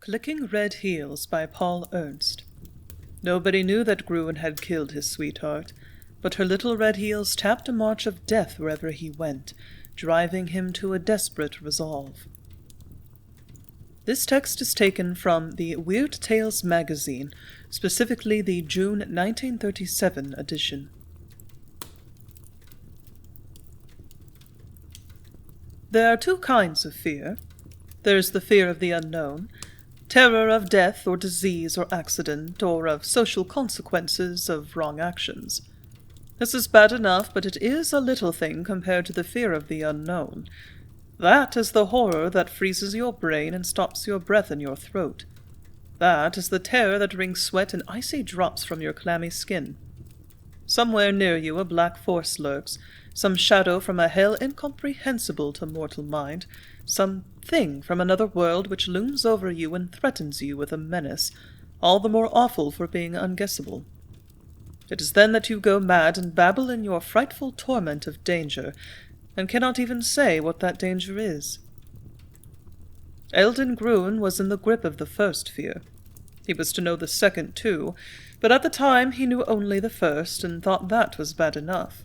Clicking Red Heels by Paul Ernst. Nobody knew that Gruen had killed his sweetheart, but her little red heels tapped a march of death wherever he went, driving him to a desperate resolve. This text is taken from the Weird Tales magazine, specifically the June 1937 edition. There are two kinds of fear. There is the fear of the unknown, terror of death or disease or accident, or of social consequences of wrong actions. This is bad enough, but it is a little thing compared to the fear of the unknown. That is the horror that freezes your brain and stops your breath in your throat. That is the terror that wrings sweat in icy drops from your clammy skin. Somewhere near you a black force lurks, some shadow from a hell incomprehensible to mortal mind, some thing from another world which looms over you and threatens you with a menace, all the more awful for being unguessable. It is then that you go mad and babble in your frightful torment of danger, and cannot even say what that danger is. Eldon Gruen was in the grip of the first fear. He was to know the second too, but at the time he knew only the first, and thought that was bad enough.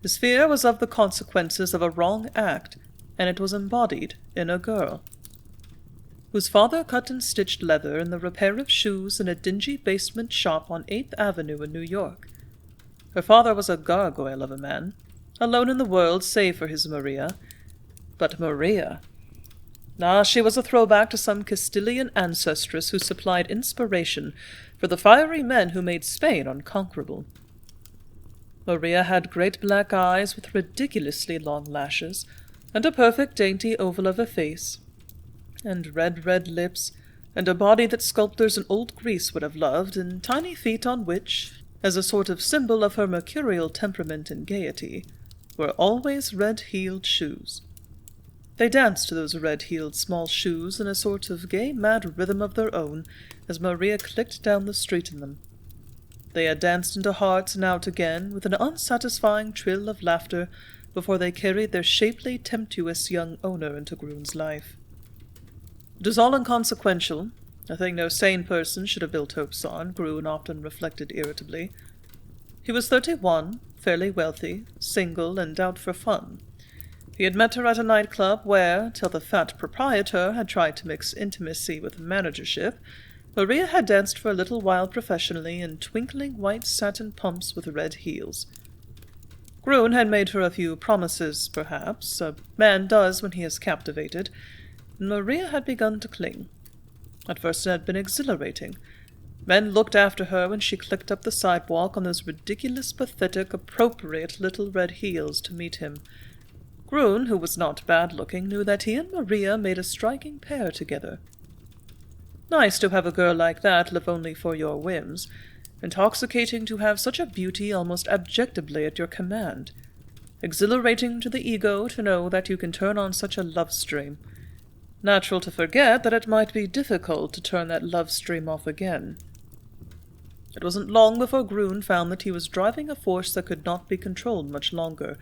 His fear was of the consequences of a wrong act, and it was embodied in a girl, whose father cut and stitched leather in the repair of shoes in a dingy basement shop on 8th Avenue in New York. Her father was a gargoyle of a man, alone in the world save for his Maria. But Maria! She was a throwback to some Castilian ancestress who supplied inspiration for the fiery men who made Spain unconquerable. Maria had great black eyes with ridiculously long lashes, and a perfect dainty oval of a face, and red lips, and a body that sculptors in old Greece would have loved, and tiny feet on which, as a sort of symbol of her mercurial temperament and gaiety, were always red-heeled shoes. They danced to those red-heeled small shoes in a sort of gay mad rhythm of their own as Maria clicked down the street in them. They had danced into hearts and out again with an unsatisfying trill of laughter before they carried their shapely, tempestuous young owner into Gruen's life. It was all inconsequential, a thing no sane person should have built hopes on, Gruen often reflected irritably. He was 31, fairly wealthy, single, and out for fun. He had met her at a nightclub where, till the fat proprietor had tried to mix intimacy with managership, Maria had danced for a little while professionally in twinkling white satin pumps with red heels. Gruen had made her a few promises, perhaps, a man does when he is captivated, and Maria had begun to cling. At first it had been exhilarating. Men looked after her when she clicked up the sidewalk on those ridiculous, pathetic, appropriate little red heels to meet him. Gruen, who was not bad-looking, knew that he and Maria made a striking pair together. Nice to have a girl like that live only for your whims. Intoxicating to have such a beauty almost abjectably at your command. Exhilarating to the ego to know that you can turn on such a love stream. Natural to forget that it might be difficult to turn that love stream off again. It wasn't long before Gruen found that he was driving a force that could not be controlled much longer,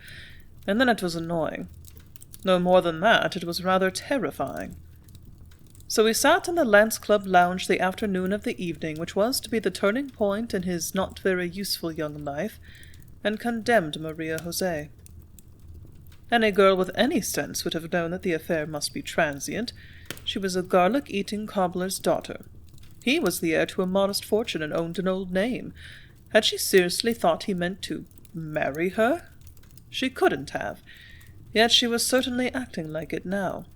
and then it was annoying. No more than that, it was rather terrifying. So he sat in the Lance Club lounge the afternoon of the evening which was to be the turning point in his not very useful young life, and condemned Maria Jose. Any girl with any sense would have known that the affair must be transient. She was a garlic-eating cobbler's daughter. He was the heir to a modest fortune and owned an old name. Had she seriously thought he meant to marry her? She couldn't have, yet she was certainly acting like it now.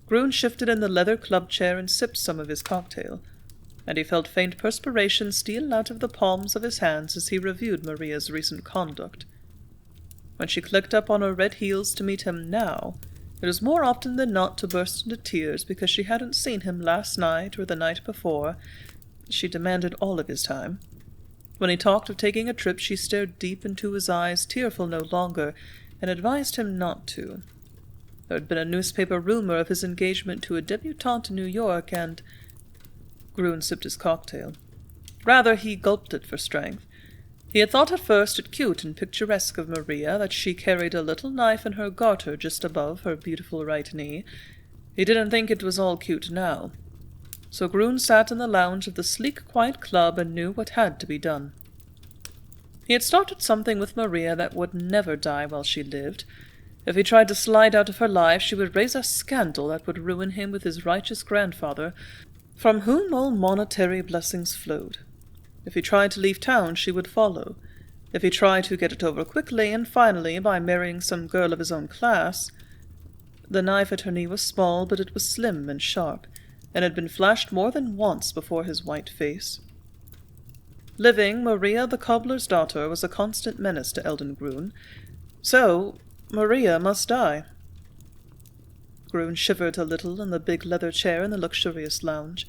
Gruen shifted in the leather club chair and sipped some of his cocktail, and he felt faint perspiration steal out of the palms of his hands as he reviewed Maria's recent conduct. When she clicked up on her red heels to meet him now, it was more often than not to burst into tears because she hadn't seen him last night or the night before. She demanded all of his time. When he talked of taking a trip, she stared deep into his eyes, tearful no longer, and advised him not to. There had been a newspaper rumor of his engagement to a debutante in New York, and... Gruen sipped his cocktail. Rather, he gulped it for strength. He had thought at first it cute and picturesque of Maria that she carried a little knife in her garter just above her beautiful right knee. He didn't think it was all cute now. so Groon sat in the lounge of the sleek, quiet club and knew what had to be done. He had started something with Maria that would never die while she lived. If he tried to slide out of her life, she would raise a scandal that would ruin him with his righteous grandfather, from whom all monetary blessings flowed. If he tried to leave town, she would follow. If he tried to get it over quickly, and finally by marrying some girl of his own class— The knife at her knee was small, but it was slim and sharp, and had been flashed more than once before his white face. Living, Maria the cobbler's daughter was a constant menace to Eldon Groon, so Maria must die. Groon shivered a little in the big leather chair in the luxurious lounge.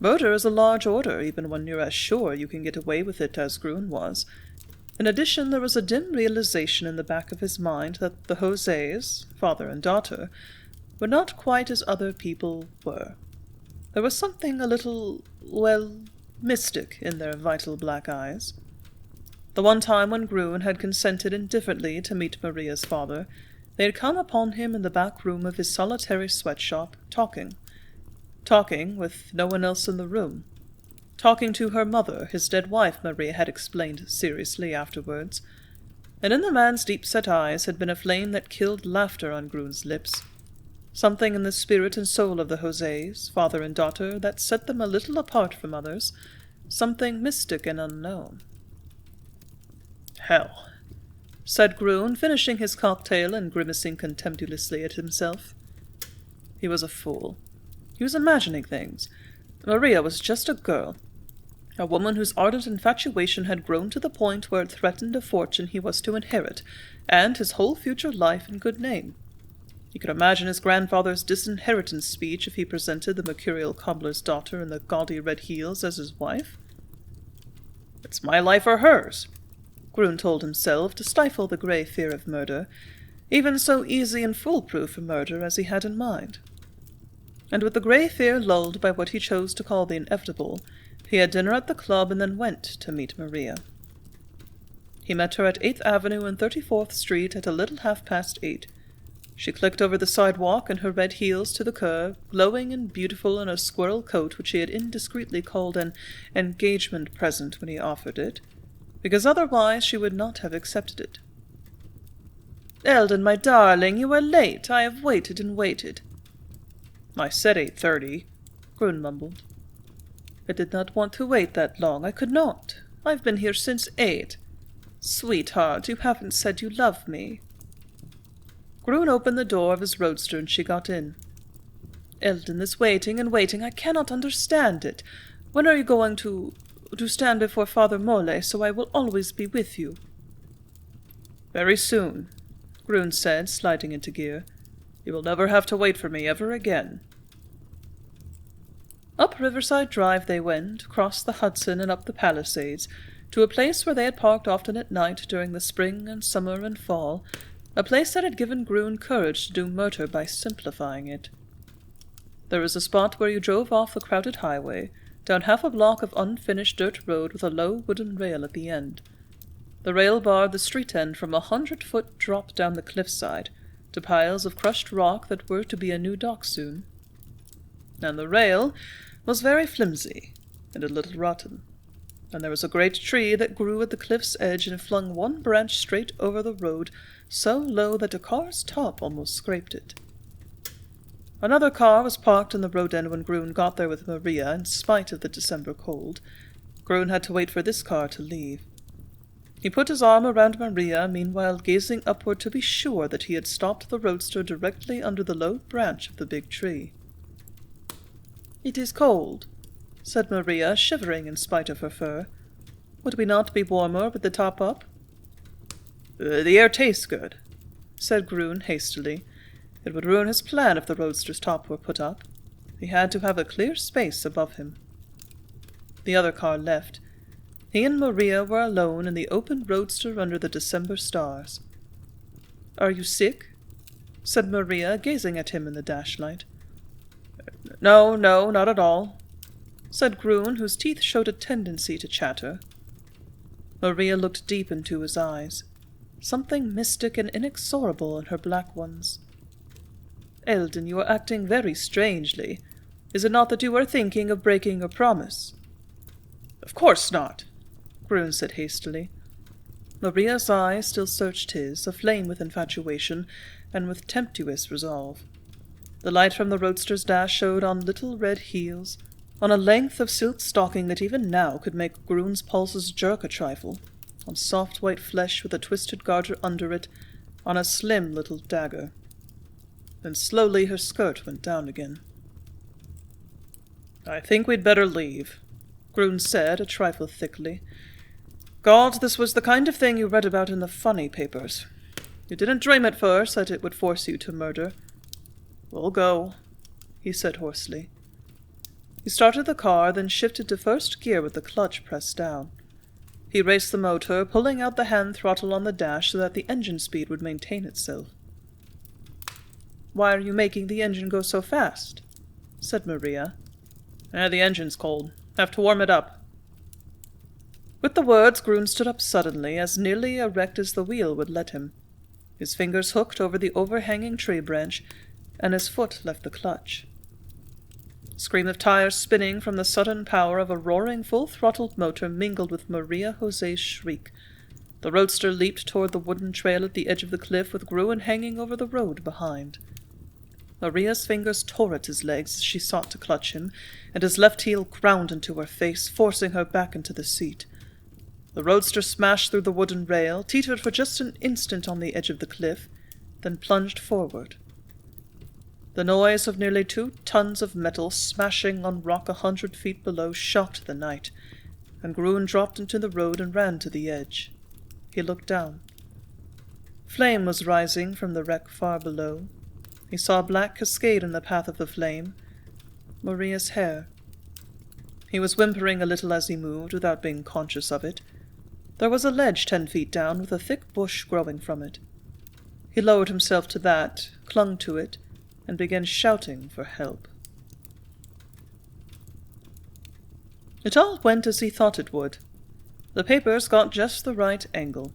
Murder is a large order, even when you're as sure you can get away with it as Groon was. In addition, there was a dim realization in the back of his mind that the Jose's, father and daughter, were not quite as other people were. There was something a little, mystic in their vital black eyes. The one time when Groon had consented indifferently to meet Maria's father, they had come upon him in the back room of his solitary sweatshop, talking. Talking with no one else in the room. Talking to her mother, his dead wife, Maria had explained seriously afterwards. And in the man's deep-set eyes had been a flame that killed laughter on Groon's lips. Something in the spirit and soul of the Jose's, father and daughter, that set them a little apart from others. Something mystic and unknown. "Hell," said Groon, finishing his cocktail and grimacing contemptuously at himself. He was a fool. He was imagining things. Maria was just a girl. A woman whose ardent infatuation had grown to the point where it threatened a fortune he was to inherit, and his whole future life and good name. He could imagine his grandfather's disinheritance speech if he presented the mercurial cobbler's daughter in the gaudy red heels as his wife. "It's my life or hers," Groon told himself to stifle the grey fear of murder, even so easy and foolproof a murder as he had in mind. And with the grey fear lulled by what he chose to call the inevitable, he had dinner at the club and then went to meet Maria. He met her at 8th Avenue and 34th Street at a little 8:30. She clicked over the sidewalk in her red heels to the curb, glowing and beautiful in a squirrel coat which he had indiscreetly called an engagement present when he offered it, because otherwise she would not have accepted it. "Eldon, my darling, you are late. I have waited and waited." "I said 8:30, Groon mumbled. "I did not want to wait that long. I could not. I've been here since 8. Sweetheart, you haven't said you love me." Groon opened the door of his roadster and she got in. "Eldon, this waiting and waiting, I cannot understand it. When are you going to stand before Father Morlae, so I will always be with you?" "Very soon," Groon said, sliding into gear. "You will never have to wait for me ever again." Up Riverside Drive they went, across the Hudson and up the Palisades, to a place where they had parked often at night during the spring and summer and fall, a place that had given Groon courage to do murder by simplifying it. There was a spot where you drove off the crowded highway, down half a block of unfinished dirt road with a low wooden rail at the end. The rail barred the street end from 100-foot drop down the cliffside to piles of crushed rock that were to be a new dock soon. And the rail was very flimsy and a little rotten, and there was a great tree that grew at the cliff's edge and flung one branch straight over the road, so low that a car's top almost scraped it. Another car was parked in the road end when Groon got there with Maria, in spite of the December cold. Groon had to wait for this car to leave. He put his arm around Maria, meanwhile gazing upward to be sure that he had stopped the roadster directly under the low branch of the big tree. "It is cold," said Maria, shivering in spite of her fur. "Would we not be warmer with the top up?" "The air tastes good," said Groon hastily. It would ruin his plan if the roadster's top were put up. He had to have a clear space above him. The other car left. He and Maria were alone in the open roadster under the December stars. "Are you sick?" said Maria, gazing at him in the dashlight. No, not at all," said Groon, whose teeth showed a tendency to chatter. Maria looked deep into his eyes, something mystic and inexorable in her black ones. "Eldon, you are acting very strangely. Is it not that you are thinking of breaking your promise?" "Of course not," Grun said hastily. Maria's eye still searched his, aflame with infatuation and with tempestuous resolve. The light from the roadster's dash showed on little red heels, on a length of silk stocking that even now could make Grun's pulses jerk a trifle, on soft white flesh with a twisted garter under it, on a slim little dagger. Then slowly her skirt went down again. "I think we'd better leave," Grun said, a trifle thickly. "God, this was the kind of thing you read about in the funny papers. You didn't dream at first that it would force you to murder. We'll go," he said hoarsely. He started the car, then shifted to first gear with the clutch pressed down. He raced the motor, pulling out the hand throttle on the dash so that the engine speed would maintain itself. "Why are you making the engine go so fast?" said Maria. "The engine's cold. Have to warm it up." With the words, Grun stood up suddenly, as nearly erect as the wheel would let him. His fingers hooked over the overhanging tree branch, and his foot left the clutch. A scream of tires spinning from the sudden power of a roaring full-throttled motor mingled with Maria Jose's shriek. The roadster leaped toward the wooden trail at the edge of the cliff, with Grun hanging over the road behind. Maria's fingers tore at his legs as she sought to clutch him, and his left heel ground into her face, forcing her back into the seat. The roadster smashed through the wooden rail, teetered for just an instant on the edge of the cliff, then plunged forward. The noise of nearly 2 tons of metal smashing on rock 100 feet below shocked the night, and Grun dropped into the road and ran to the edge. He looked down. Flame was rising from the wreck far below. He saw a black cascade in the path of the flame. Maria's hair. He was whimpering a little as he moved, without being conscious of it. There was a ledge 10 feet down, with a thick bush growing from it. He lowered himself to that, clung to it, and began shouting for help. It all went as he thought it would. The papers got just the right angle.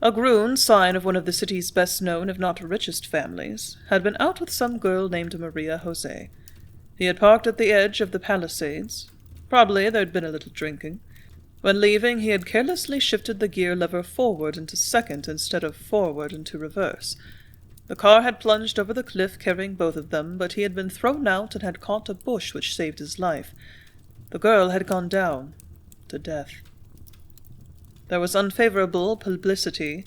A Grun, scion of one of the city's best-known, if not richest families, had been out with some girl named Maria Jose. He had parked at the edge of the Palisades. Probably there'd been a little drinking. When leaving, he had carelessly shifted the gear lever forward into second instead of forward into reverse. The car had plunged over the cliff carrying both of them, but he had been thrown out and had caught a bush which saved his life. The girl had gone down, to death. There was unfavorable publicity.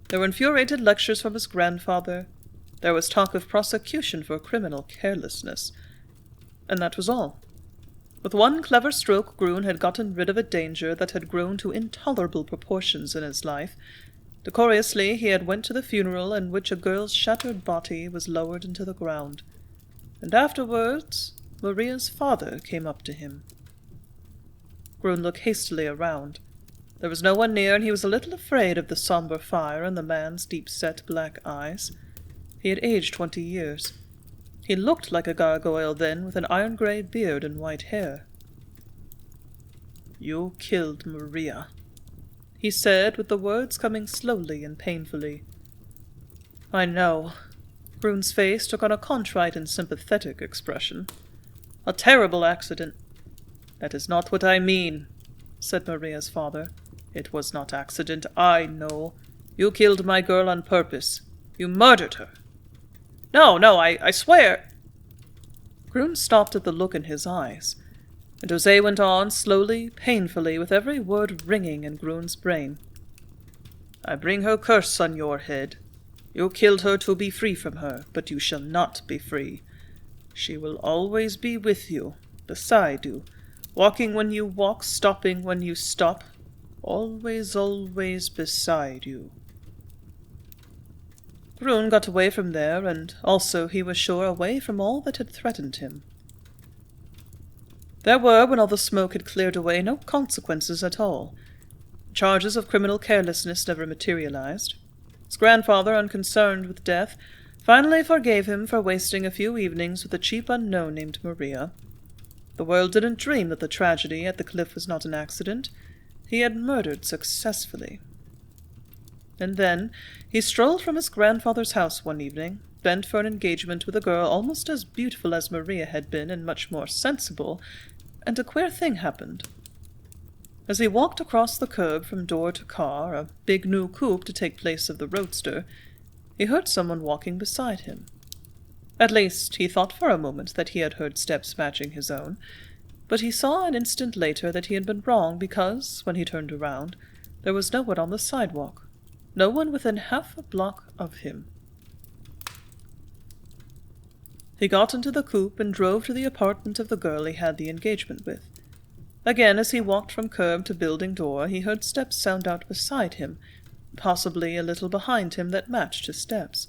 There were infuriated lectures from his grandfather. There was talk of prosecution for criminal carelessness. And that was all. With one clever stroke, Grun had gotten rid of a danger that had grown to intolerable proportions in his life. Decorously, he had went to the funeral in which a girl's shattered body was lowered into the ground. And afterwards, Maria's father came up to him. Grun looked hastily around. There was no one near, and he was a little afraid of the somber fire in the man's deep-set black eyes. He had aged 20 years. He looked like a gargoyle then, with an iron-grey beard and white hair. "You killed Maria," he said, with the words coming slowly and painfully. "I know." Grun's face took on a contrite and sympathetic expression. "A terrible accident." "That is not what I mean," said Maria's father. "It was not accident, I know. You killed my girl on purpose. You murdered her." No, I swear." Grun stopped at the look in his eyes, and Jose went on, slowly, painfully, with every word ringing in Grun's brain. "I bring her curse on your head. You killed her to be free from her, but you shall not be free. She will always be with you, beside you, walking when you walk, stopping when you stop, always, always beside you." Grun got away from there, and also, he was sure, away from all that had threatened him. There were, when all the smoke had cleared away, no consequences at all. Charges of criminal carelessness never materialized. His grandfather, unconcerned with death, finally forgave him for wasting a few evenings with a cheap unknown named Maria. The world didn't dream that the tragedy at the cliff was not an accident. He had murdered successfully. And then he strolled from his grandfather's house one evening, bent for an engagement with a girl almost as beautiful as Maria had been and much more sensible, and a queer thing happened. As he walked across the curb from door to car, a big new coupe to take place of the roadster, he heard someone walking beside him. At least, he thought for a moment that he had heard steps matching his own, but he saw an instant later that he had been wrong because, when he turned around, there was no one on the sidewalk, no one within half a block of him. He got into the coupe and drove to the apartment of the girl he had the engagement with. Again, as he walked from curb to building door, he heard steps sound out beside him, possibly a little behind him that matched his steps.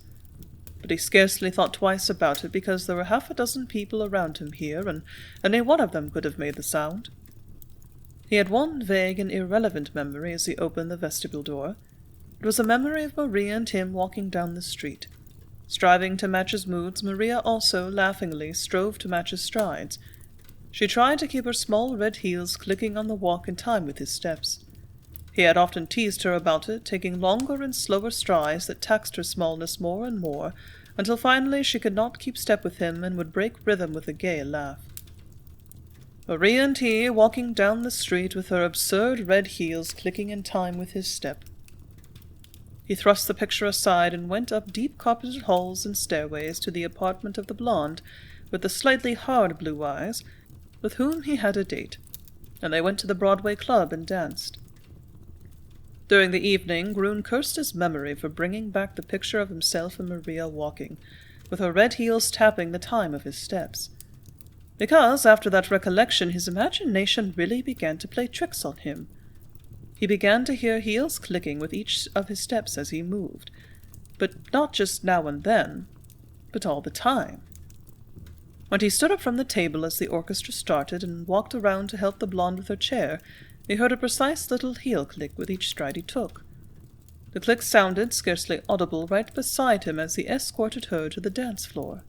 But he scarcely thought twice about it because there were half a dozen people around him here, and any one of them could have made the sound. He had one vague and irrelevant memory as he opened the vestibule door. It was a memory of Maria and him walking down the street. Striving to match his moods, Maria also, laughingly, strove to match his strides. She tried to keep her small red heels clicking on the walk in time with his steps. He had often teased her about it, taking longer and slower strides that taxed her smallness more and more, until finally she could not keep step with him and would break rhythm with a gay laugh. Maria and he walking down the street with her absurd red heels clicking in time with his step. He thrust the picture aside and went up deep carpeted halls and stairways to the apartment of the blonde, with the slightly hard blue eyes, with whom he had a date, and they went to the Broadway Club and danced. During the evening, Grun cursed his memory for bringing back the picture of himself and Maria walking, with her red heels tapping the time of his steps. Because, after that recollection, his imagination really began to play tricks on him. He began to hear heels clicking with each of his steps as he moved, but not just now and then, but all the time. When he stood up from the table as the orchestra started and walked around to help the blonde with her chair, he heard a precise little heel click with each stride he took. The click sounded, scarcely audible, right beside him as he escorted her to the dance floor.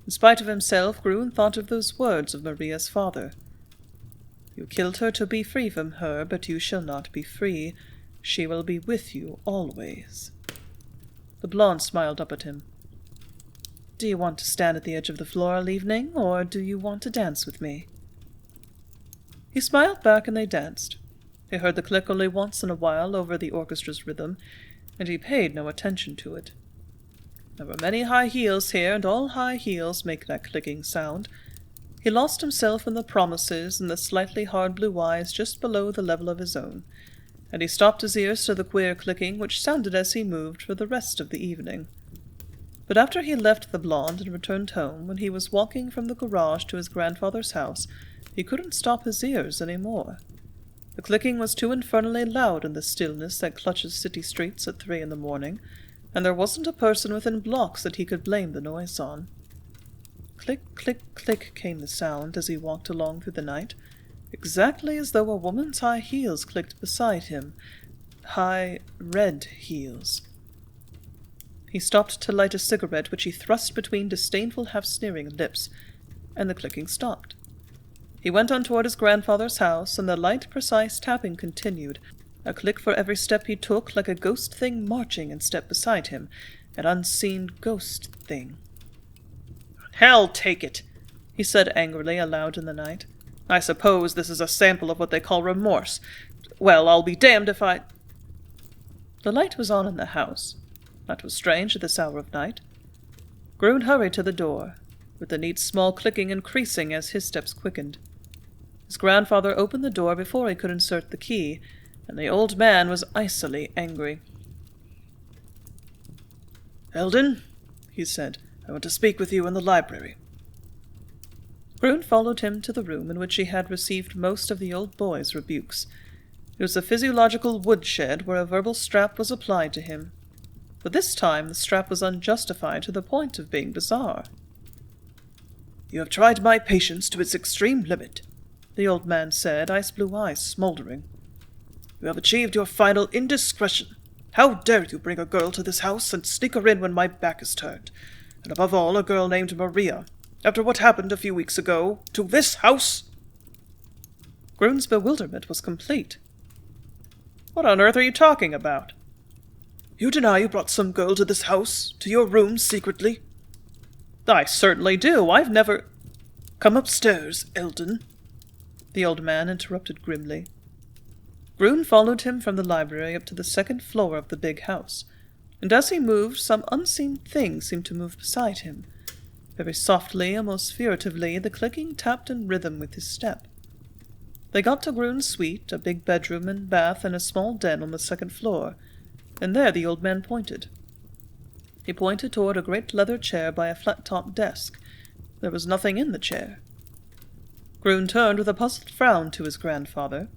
In spite of himself, Grun thought of those words of Maria's father. "You killed her to be free from her, but you shall not be free. She will be with you always." The blonde smiled up at him. "Do you want to stand at the edge of the floor all evening, or do you want to dance with me?" He smiled back and they danced. He heard the click only once in a while over the orchestra's rhythm, and he paid no attention to it. There were many high heels here, and all high heels make that clicking sound. He lost himself in the promises and the slightly hard blue eyes just below the level of his own, and he stopped his ears to the queer clicking which sounded as he moved for the rest of the evening. But after he left the blonde and returned home, when he was walking from the garage to his grandfather's house, he couldn't stop his ears any more. The clicking was too infernally loud in the stillness that clutches city streets at 3 a.m, and there wasn't a person within blocks that he could blame the noise on. Click, click, click came the sound as he walked along through the night, exactly as though a woman's high heels clicked beside him. High, red heels. He stopped to light a cigarette, which he thrust between disdainful, half-sneering lips, and the clicking stopped. He went on toward his grandfather's house, and the light, precise tapping continued, a click for every step he took, like a ghost thing marching in step beside him, an unseen ghost thing. "Hell take it!" he said angrily aloud in the night. "I suppose this is a sample of what they call remorse. Well, I'll be damned if I—" The light was on in the house. That was strange at this hour of night. Grun hurried to the door, with the neat small clicking increasing as his steps quickened. His grandfather opened the door before he could insert the key, and the old man was icily angry. "Eldon," he said, "I want to speak with you in the library." Grun followed him to the room in which he had received most of the old boy's rebukes. It was a physiological woodshed where a verbal strap was applied to him. But this time the strap was unjustified to the point of being bizarre. "You have tried my patience to its extreme limit," the old man said, ice-blue eyes smoldering. "You have achieved your final indiscretion. How dare you bring a girl to this house and sneak her in when my back is turned? And above all, a girl named Maria, after what happened a few weeks ago, to this house?" Grun's bewilderment was complete. "What on earth are you talking about?" You deny you brought some girl to this house, to your room, secretly? I certainly do. I've never— Come upstairs, Eldon, the old man interrupted grimly. Grun followed him from the library up to the second floor of the big house, and as he moved, some unseen thing seemed to move beside him. Very softly, almost furtively, the clicking tapped in rhythm with his step. They got to Grun's suite, a big bedroom and bath and a small den on the second floor, and there the old man pointed. He pointed toward a great leather chair by a flat-topped desk. There was nothing in the chair. Grun turned with a puzzled frown to his grandfather,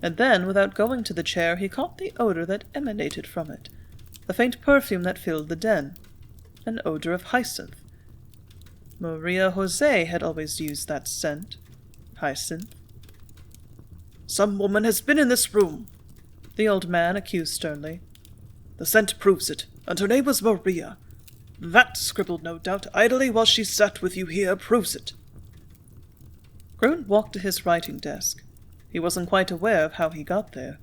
and then, without going to the chair, he caught the odor that emanated from it, the faint perfume that filled the den, an odor of hyacinth. Maria Jose had always used that scent, hyacinth. Some woman has been in this room, the old man accused sternly. The scent proves it, and her name was Maria. That, scribbled no doubt idly while she sat with you here, proves it. Grun walked to his writing desk. He wasn't quite aware of how he got there.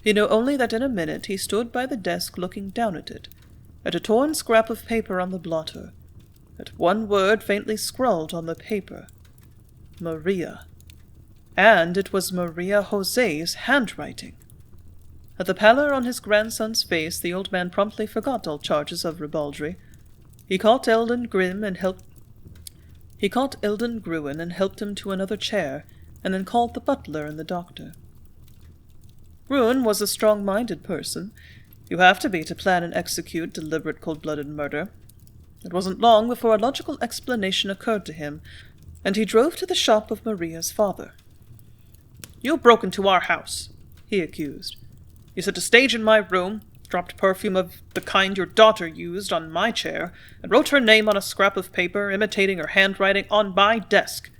He knew only that in a minute he stood by the desk looking down at it, at a torn scrap of paper on the blotter, at one word faintly scrawled on the paper. Maria. And it was Maria Jose's handwriting. At the pallor on his grandson's face, the old man promptly forgot all charges of ribaldry. He caught Eldon Gruen and helped him to another chair, and then called the butler and the doctor. Gruen was a strong-minded person. You have to be to plan and execute deliberate cold-blooded murder. It wasn't long before a logical explanation occurred to him, and he drove to the shop of Maria's father. "You broke into our house," he accused. "You set a stage in my room, dropped perfume of the kind your daughter used on my chair, and wrote her name on a scrap of paper, imitating her handwriting, on my desk."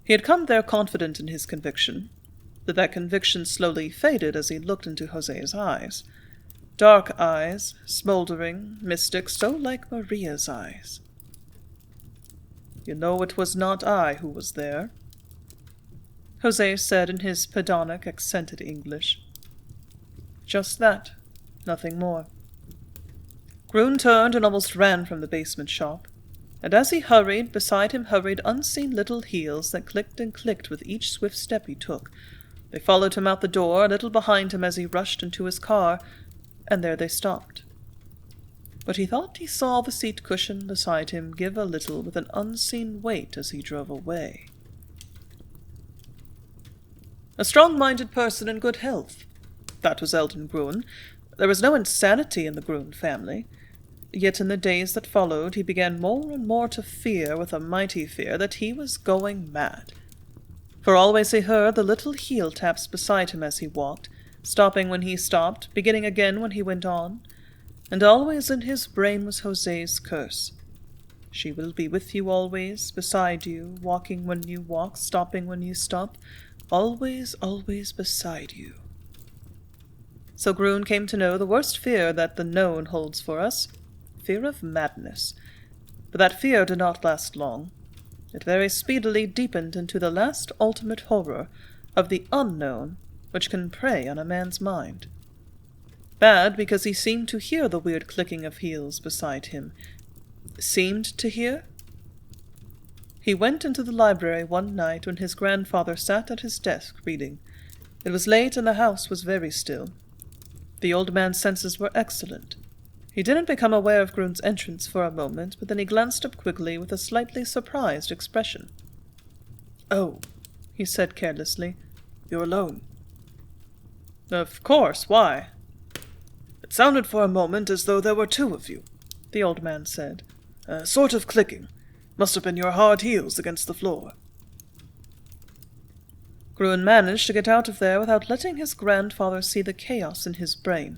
He had come there confident in his conviction, but that conviction slowly faded as he looked into Jose's eyes. Dark eyes, smoldering, mystic, so like Maria's eyes. "You know it was not I who was there," Jose said in his pedant, accented English. Just that, nothing more. Grun turned and almost ran from the basement shop, and as he hurried, beside him hurried unseen little heels that clicked and clicked with each swift step he took. They followed him out the door, a little behind him as he rushed into his car, and there they stopped. But he thought he saw the seat cushion beside him give a little with an unseen weight as he drove away. A strong-minded person in good health. That was Eldon Gruen. There was no insanity in the Gruen family. Yet in the days that followed he began more and more to fear, with a mighty fear, that he was going mad. For always he heard the little heel taps beside him as he walked, stopping when he stopped, beginning again when he went on, and always in his brain was Jose's curse. She will be with you always, beside you, walking when you walk, stopping when you stop, always, always beside you. So Grun came to know the worst fear that the known holds for us, fear of madness. But that fear did not last long. It very speedily deepened into the last ultimate horror of the unknown, which can prey on a man's mind. Bad because he seemed to hear the weird clicking of heels beside him. Seemed to hear? He went into the library one night when his grandfather sat at his desk reading. It was late and the house was very still. The old man's senses were excellent. He didn't become aware of Grun's entrance for a moment, but then he glanced up quickly with a slightly surprised expression. "Oh," he said carelessly. "You're alone." "Of course, why?" "It sounded for a moment as though there were two of you," the old man said. "A sort of clicking. Must have been your hard heels against the floor." Gruen managed to get out of there without letting his grandfather see the chaos in his brain,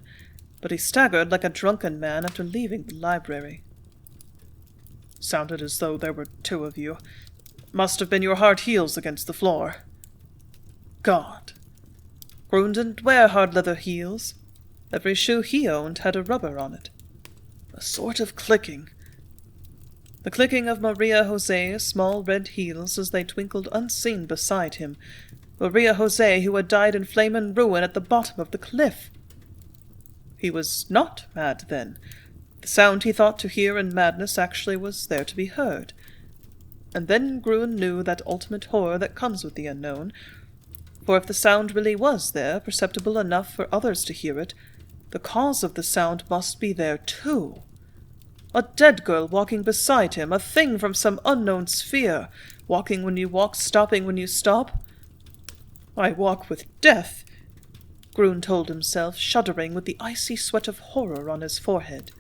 but he staggered like a drunken man after leaving the library. "Sounded as though there were two of you. Must have been your hard heels against the floor." God! Grun didn't wear hard leather heels. Every shoe he owned had a rubber on it. A sort of clicking. The clicking of Maria Jose's small red heels as they twinkled unseen beside him. Maria Jose, who had died in flame and ruin at the bottom of the cliff. He was not mad then. The sound he thought to hear in madness actually was there to be heard. And then Gruen knew that ultimate horror that comes with the unknown, for if the sound really was there, perceptible enough for others to hear it, the cause of the sound must be there too. A dead girl walking beside him, a thing from some unknown sphere, walking when you walk, stopping when you stop. I walk with death, Gruen told himself, shuddering with the icy sweat of horror on his forehead.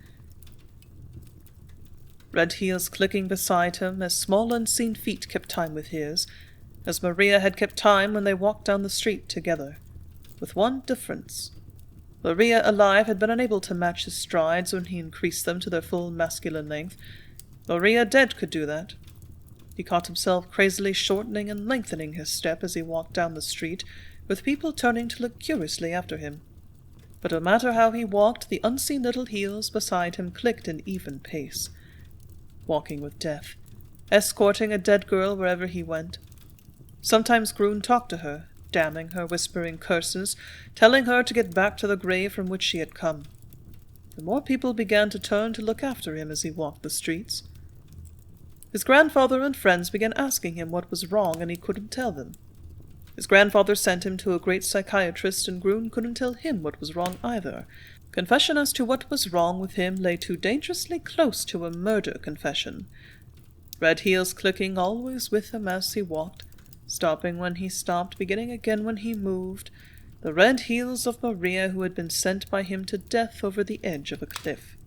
Red heels clicking beside him as small unseen feet kept time with his, as Maria had kept time when they walked down the street together, with one difference. Maria alive had been unable to match his strides when he increased them to their full masculine length. Maria dead could do that. He caught himself crazily shortening and lengthening his step as he walked down the street, with people turning to look curiously after him. But no matter how he walked, the unseen little heels beside him clicked in even pace. Walking with death, escorting a dead girl wherever he went. Sometimes Gruen talked to her, damning her, whispering curses, telling her to get back to the grave from which she had come. The more people began to turn to look after him as he walked the streets. His grandfather and friends began asking him what was wrong, and he couldn't tell them. His grandfather sent him to a great psychiatrist, and Gruen couldn't tell him what was wrong either. Confession as to what was wrong with him lay too dangerously close to a murder confession. Red heels clicking always with him as he walked, stopping when he stopped, beginning again when he moved, the red heels of Maria who had been sent by him to death over the edge of a cliff.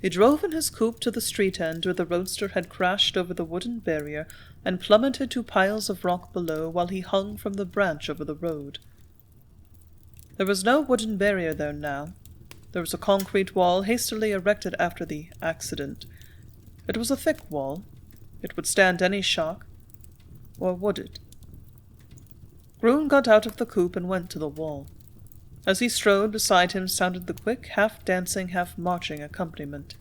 He drove in his coupe to the street end where the roadster had crashed over the wooden barrier and plummeted to piles of rock below while he hung from the branch over the road. There was no wooden barrier there now. There was a concrete wall hastily erected after the accident. It was a thick wall. It would stand any shock. Or would it? Gruen got out of the coupe and went to the wall. As he strode, beside him sounded the quick, half-dancing, half-marching accompaniment.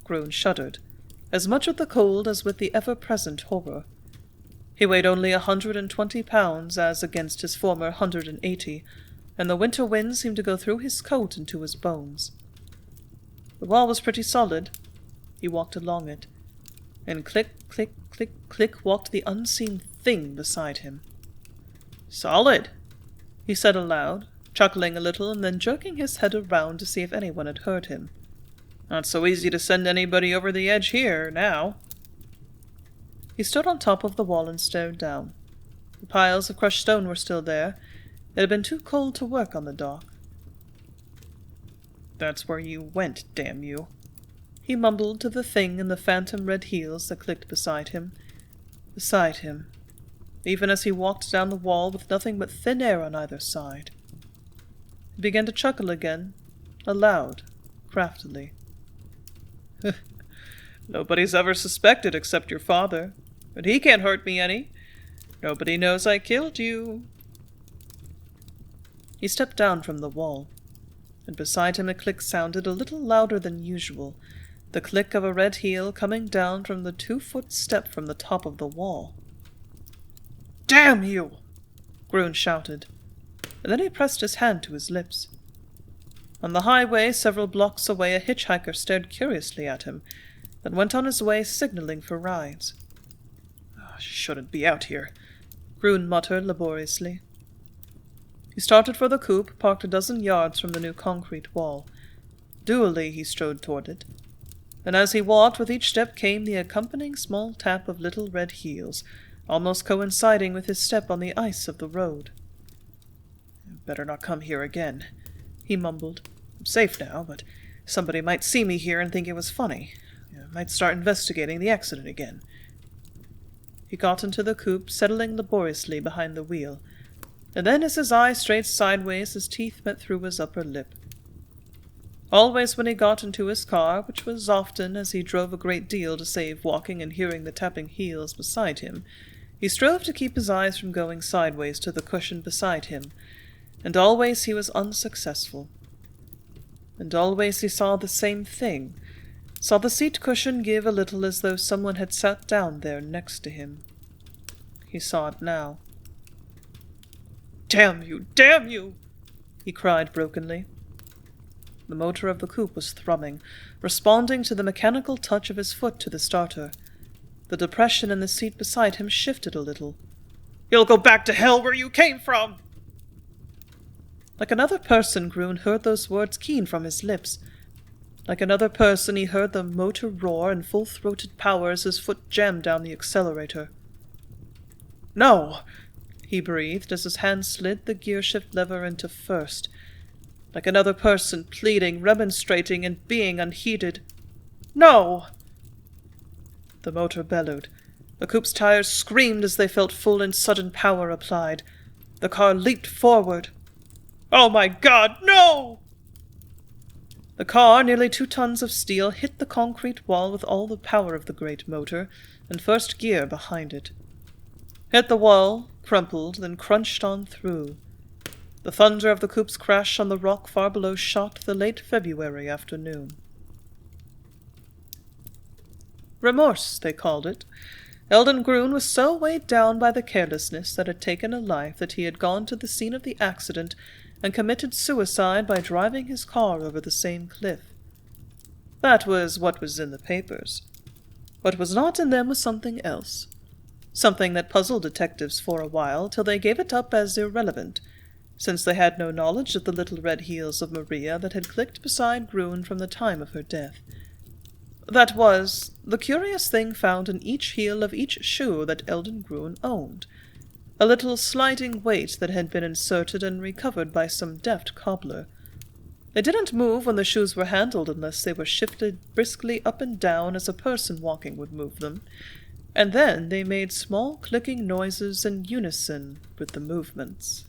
Gruen shuddered, as much with the cold as with the ever-present horror. He weighed only 120 pounds, as against his former 180, and the winter wind seemed to go through his coat into his bones. The wall was pretty solid. He walked along it, and click, click, click, click walked the unseen thing beside him. "Solid," he said aloud, chuckling a little and then jerking his head around to see if anyone had heard him. "Not so easy to send anybody over the edge here, now." He stood on top of the wall and stared down. The piles of crushed stone were still there. It had been too cold to work on the dock. "That's where you went, damn you," he mumbled to the thing in the phantom red heels that clicked beside him. Beside him, even as he walked down the wall with nothing but thin air on either side. He began to chuckle again, aloud, craftily. "Nobody's ever suspected except your father, but he can't hurt me any. Nobody knows I killed you." He stepped down from the wall, and beside him a click sounded a little louder than usual, the click of a red heel coming down from the 2-foot step from the top of the wall. "Damn you!" Gruen shouted, and then he pressed his hand to his lips. On the highway, several blocks away, a hitchhiker stared curiously at him, then went on his way, signaling for rides. "Shouldn't be out here," Gruen muttered laboriously. He started for the coupe, parked a dozen yards from the new concrete wall. Dully he strode toward it, and as he walked, with each step came the accompanying small tap of little red heels, almost coinciding with his step on the ice of the road. "Better not come here again," he mumbled. "I'm safe now, but somebody might see me here and think it was funny. Might start investigating the accident again." He got into the coupe, settling laboriously behind the wheel, and then as his eye strayed sideways, his teeth met through his upper lip. Always when he got into his car, which was often as he drove a great deal to save walking and hearing the tapping heels beside him, he strove to keep his eyes from going sideways to the cushion beside him, and always he was unsuccessful. And always he saw the same thing, saw the seat cushion give a little as though someone had sat down there next to him. He saw it now. "Damn you! Damn you!" he cried brokenly. The motor of the coupe was thrumming, responding to the mechanical touch of his foot to the starter. The depression in the seat beside him shifted a little. "You'll go back to hell where you came from!" Like another person, Grun heard those words keen from his lips. Like another person, he heard the motor roar in full-throated power as his foot jammed down the accelerator. "No!" he breathed as his hand slid the gearshift lever into first. Like another person, pleading, remonstrating, and being unheeded. "No!" The motor bellowed. The coupe's tires screamed as they felt full and sudden power applied. The car leaped forward. "Oh my God, no!" The car, nearly 2 tons of steel, hit the concrete wall with all the power of the great motor, and first gear behind it. Hit the wall, crumpled, then crunched on through. The thunder of the coupe's crash on the rock far below shocked the late February afternoon. Remorse, they called it. Eldon Grun was so weighed down by the carelessness that had taken a life that he had gone to the scene of the accident and committed suicide by driving his car over the same cliff. That was what was in the papers. What was not in them was something else. Something that puzzled detectives for a while, till they gave it up as irrelevant, since they had no knowledge of the little red heels of Maria that had clicked beside Grun from the time of her death. That was, the curious thing found in each heel of each shoe that Eldon Grun owned, a little sliding weight that had been inserted and recovered by some deft cobbler. They didn't move when the shoes were handled unless they were shifted briskly up and down as a person walking would move them, and then they made small clicking noises in unison with the movements.